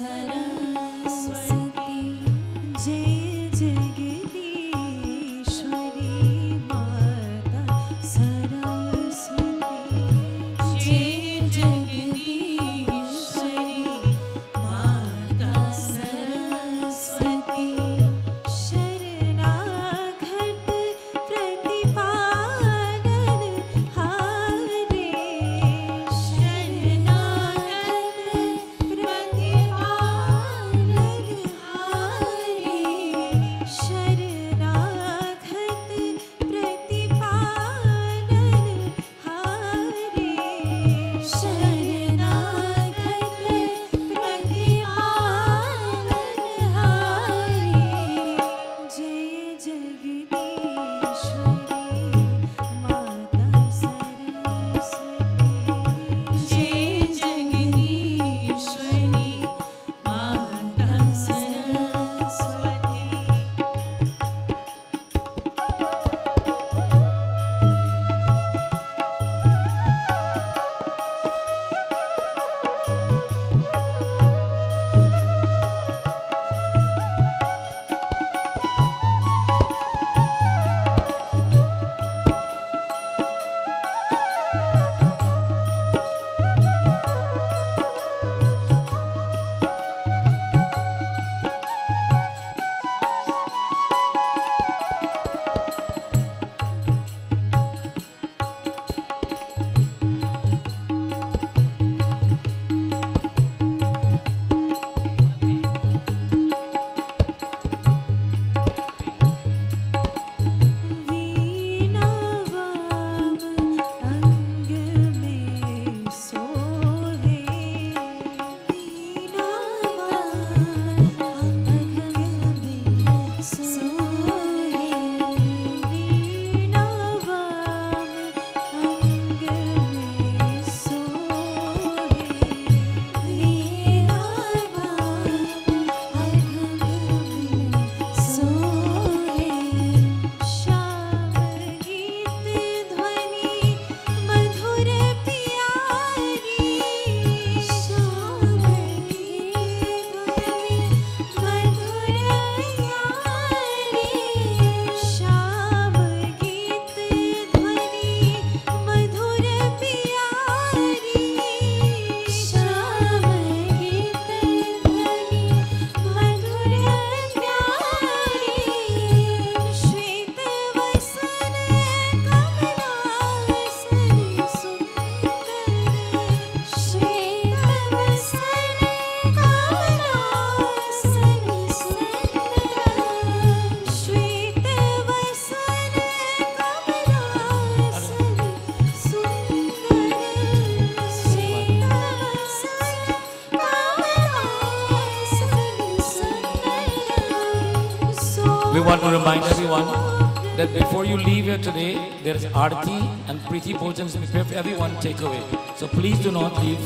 सरस्वती जय जगदीश्वरी माता सरस्वती जय जगदीश्वरी माता सरस्वती शरणागत प्रतिपादन हारे शरणागत प्रतिपादन हारे शरणागत प्रतिपादन हारे शरणागत प्रतिपादन हारे जय जगदीश्वरी माता सरस्वती जय जगदीश्वरी माता सरस्वती वीणावाम अंग में सोहे वीणावाम अंग में सोहे वीणावाम अंग में सोहे श्याम गीत ध्वनि मधुर प्यारी श्याम गीत ध्वनि मधुर प्यारी श्वेत वसन कमलासन सुंदर श्वेत वसन कमलासन सुंदर श्वेत वसन कमलासन सुंदर श्वेत वसन कमलासन सुंदर We want to remind everyone that before you leave here today, there is Aarti and Preeti Bhojans prepared for everyone takeaway. So please do not leave